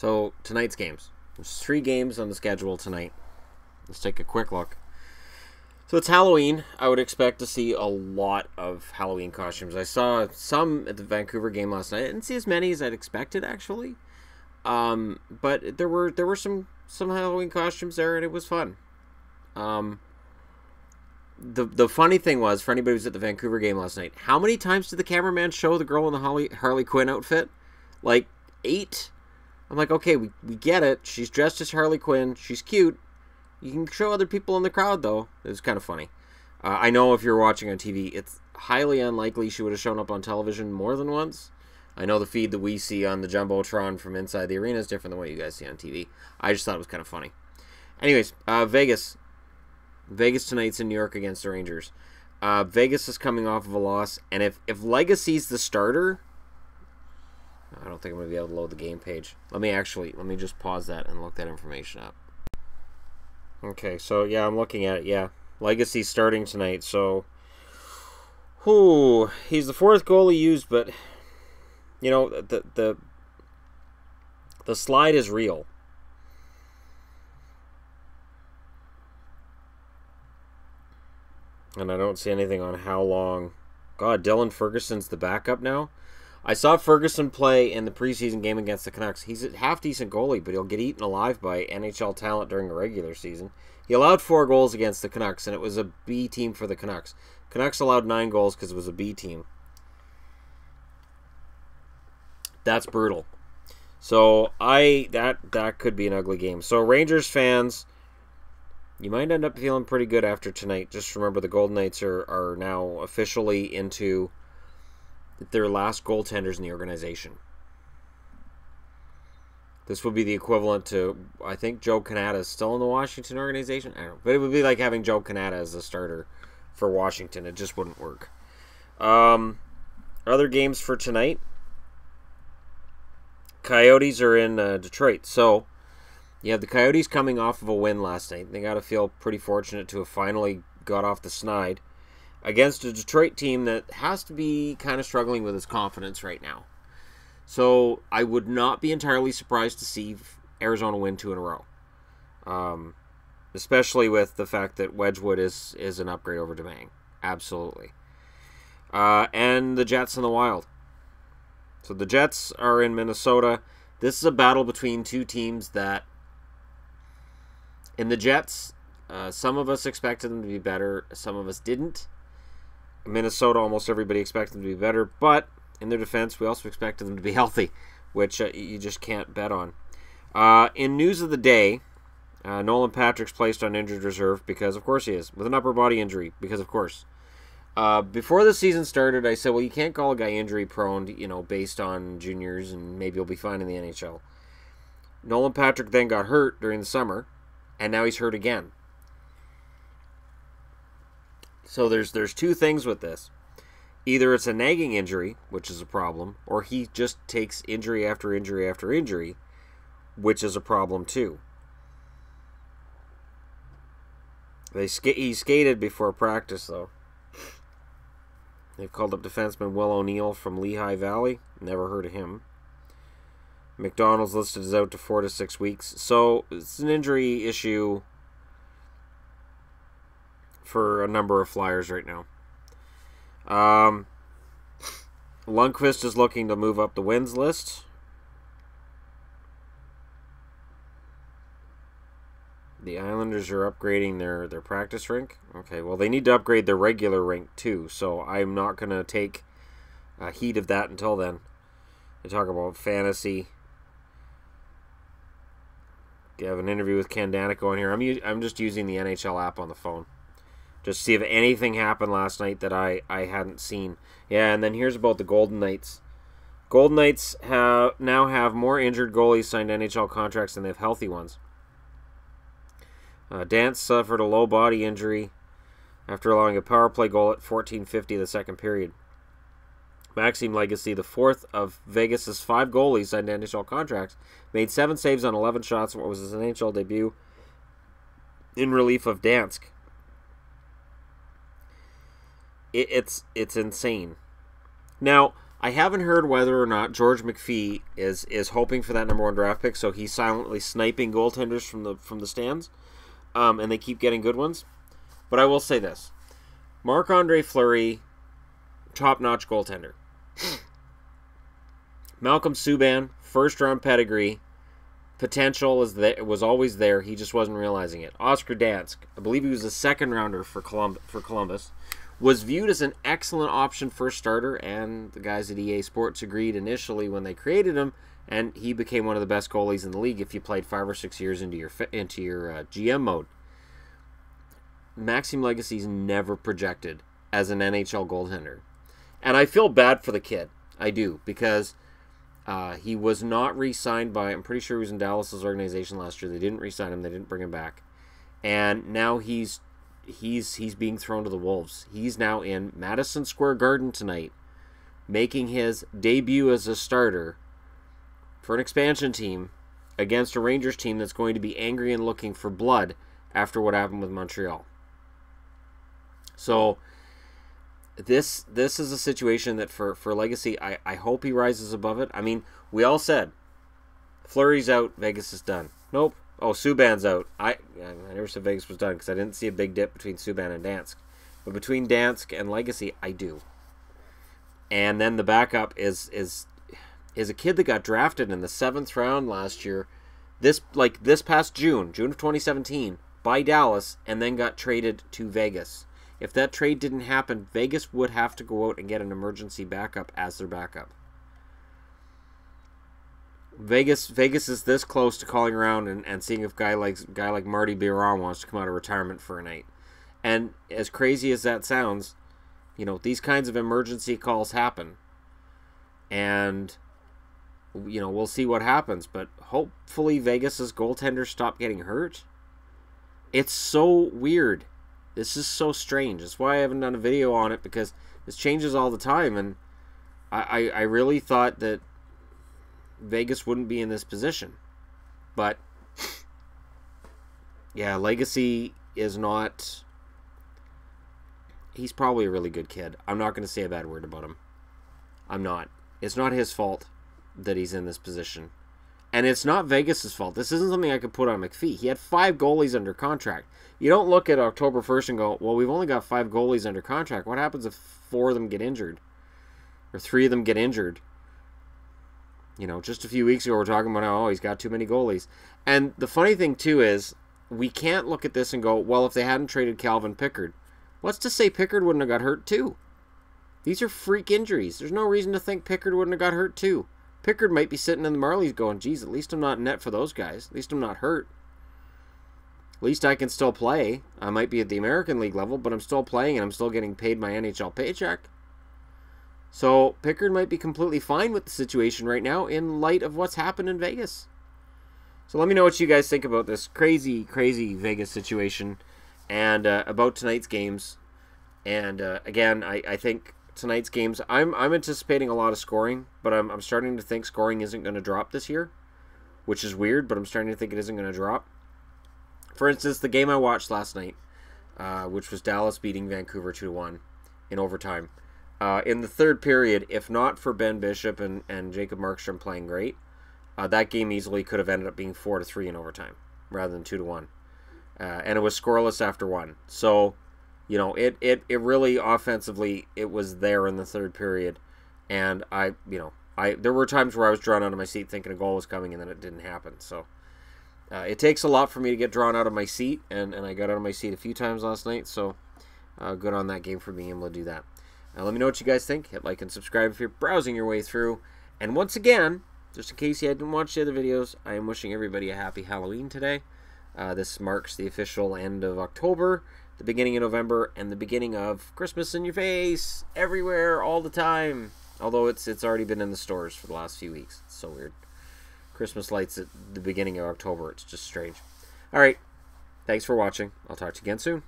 So, tonight's games. There's 3 games on the schedule tonight. Let's take a quick look. So, it's Halloween. I would expect to see a lot of Halloween costumes. I saw some at the Vancouver game last night. I didn't see as many as I'd expected, actually. But there were some Halloween costumes there, and it was fun. The funny thing was, for anybody who was at the Vancouver game last night, how many times did the cameraman show the girl in the Harley Quinn outfit? Like 8. I'm like, okay, we get it. She's dressed as Harley Quinn. She's cute. You can show other people in the crowd, though. It was kind of funny. I know if you're watching on TV, it's highly unlikely she would have shown up on television more than once. I know the feed that we see on the Jumbotron from inside the arena is different than what you guys see on TV. I just thought it was kind of funny. Anyways, Vegas. Vegas tonight's in New York against the Rangers. Vegas is coming off of a loss, and if Legacy's the starter, I don't think I'm going to be able to load the game page. Let me just pause that and look that information up. Okay, so yeah, I'm looking at it. Yeah, Legacy's starting tonight, so he's the 4th goalie used, but you know, the slide is real. And I don't see anything on how long. God, Dylan Ferguson's the backup now. I saw Ferguson play in the preseason game against the Canucks. He's a half-decent goalie, but he'll get eaten alive by NHL talent during the regular season. He allowed 4 goals against the Canucks, and it was a B team for the Canucks. Canucks allowed 9 goals because it was a B team. That's brutal. So that could be an ugly game. So Rangers fans, you might end up feeling pretty good after tonight. Just remember the Golden Knights are now officially into their last goaltenders in the organization. This would be the equivalent to, I think Joe Canada is still in the Washington organization. I don't know. But it would be like having Joe Canada as a starter for Washington. It just wouldn't work. Other games for tonight. Coyotes are in Detroit. So, you have the Coyotes coming off of a win last night. They got to feel pretty fortunate to have finally got off the snide against a Detroit team that has to be kind of struggling with its confidence right now. So, I would not be entirely surprised to see Arizona win 2 in a row. Especially with the fact that Wedgwood is an upgrade over Domingue. Absolutely. And the Jets and the Wild. So the Jets are in Minnesota. This is a battle between 2 teams that, in the Jets, some of us expected them to be better, some of us didn't. In Minnesota, almost everybody expected them to be better, but in their defense, we also expected them to be healthy, which you just can't bet on. In news of the day, Nolan Patrick's placed on injured reserve because, of course he is, with an upper body injury, because of course. Before the season started, I said, well, you can't call a guy injury prone, based on juniors, and maybe he'll be fine in the NHL. Nolan Patrick then got hurt during the summer, and now he's hurt again. So there's 2 things with this. Either it's a nagging injury, which is a problem, or he just takes injury after injury after injury, which is a problem too. He skated before practice, though. They've called up defenseman Will O'Neill from Lehigh Valley. Never heard of him. McDonald's listed as out to 4 to 6 weeks. So it's an injury issue for a number of Flyers right now. Lundqvist is looking to move up the wins list. The Islanders are upgrading their practice rink. Okay, well, they need to upgrade their regular rink, too, so I'm not going to take heed of that until then. They talk about fantasy. They have an interview with Ken Danik on here. I'm just using the NHL app on the phone. Just see if anything happened last night that I hadn't seen. Yeah, and then here's about the Golden Knights. Golden Knights now have more injured goalies signed NHL contracts than they have healthy ones. Dance suffered a low body injury after allowing a power play goal at 14:50 the second period. Maxime Legacy, the 4th of Vegas' 5 goalies signed NHL contracts, made 7 saves on 11 shots in what was his NHL debut in relief of Dansk. It's insane. Now, I haven't heard whether or not George McPhee is hoping for that #1 draft pick, so he's silently sniping goaltenders from the stands, and they keep getting good ones. But I will say this: Marc-Andre Fleury, top-notch goaltender. Malcolm Subban, first-round pedigree, potential was always there. He just wasn't realizing it. Oscar Dansk, I believe he was a second-rounder for Columbus. Was viewed as an excellent option for a starter, and the guys at EA Sports agreed initially when they created him, and he became one of the best goalies in the league if you played 5 or 6 years into your GM mode. Maxime Legacy's never projected as an NHL goaltender, and I feel bad for the kid. I do, because he was not re-signed by, I'm pretty sure he was in Dallas's organization last year. They didn't re-sign him. They didn't bring him back, and now he's being thrown to the wolves. He's now in Madison Square Garden tonight, making his debut as a starter for an expansion team against a Rangers team that's going to be angry and looking for blood after what happened with Montreal. So this is a situation that for Legacy, I hope he rises above it. I mean, we all said Fleury's out, Vegas is done. Nope. Oh, Subban's out. I never said Vegas was done because I didn't see a big dip between Subban and Dansk. But between Dansk and Legacy, I do. And then the backup is a kid that got drafted in the 7th round last year. This past June of 2017, by Dallas, and then got traded to Vegas. If that trade didn't happen, Vegas would have to go out and get an emergency backup as their backup. Vegas is this close to calling around and seeing if guy like Marty Biron wants to come out of retirement for a night. And as crazy as that sounds, you know, these kinds of emergency calls happen. And, you know, we'll see what happens. But hopefully Vegas's goaltenders stop getting hurt. It's so weird. This is so strange. That's why I haven't done a video on it, because this changes all the time. And I really thought that Vegas wouldn't be in this position. But yeah, Legacy is not... He's probably a really good kid. I'm not going to say a bad word about him. I'm not. It's not his fault that he's in this position. And it's not Vegas's fault. This isn't something I could put on McPhee. He had 5 goalies under contract. You don't look at October 1st and go, well, we've only got 5 goalies under contract. What happens if 4 of them get injured? Or 3 of them get injured? You know, just a few weeks ago, we're talking about how, oh, he's got too many goalies. And the funny thing, too, is we can't look at this and go, well, if they hadn't traded Calvin Pickard, what's to say Pickard wouldn't have got hurt, too? These are freak injuries. There's no reason to think Pickard wouldn't have got hurt, too. Pickard might be sitting in the Marlies going, geez, at least I'm not in net for those guys. At least I'm not hurt. At least I can still play. I might be at the American League level, but I'm still playing and I'm still getting paid my NHL paycheck. So Pickard might be completely fine with the situation right now in light of what's happened in Vegas. So let me know what you guys think about this crazy, crazy Vegas situation and about tonight's games. And again, I think tonight's games, I'm anticipating a lot of scoring, but I'm starting to think scoring isn't going to drop this year, which is weird, but I'm starting to think it isn't going to drop. For instance, the game I watched last night, which was Dallas beating Vancouver 2-1 in overtime. In the third period, if not for Ben Bishop and Jacob Markstrom playing great, that game easily could have ended up being 4-3 in overtime rather than 2-1. And it was scoreless after 1. So, you know, it really offensively, it was there in the third period. And there were times where I was drawn out of my seat thinking a goal was coming and then it didn't happen. So it takes a lot for me to get drawn out of my seat, and I got out of my seat a few times last night. So good on that game for being able to do that. Let me know what you guys think. Hit like and subscribe if you're browsing your way through. And once again, just in case you hadn't watched the other videos, I am wishing everybody a happy Halloween today. This marks the official end of October, the beginning of November, and the beginning of Christmas in your face, everywhere, all the time. Although it's already been in the stores for the last few weeks. It's so weird. Christmas lights at the beginning of October. It's just strange. All right. Thanks for watching. I'll talk to you again soon.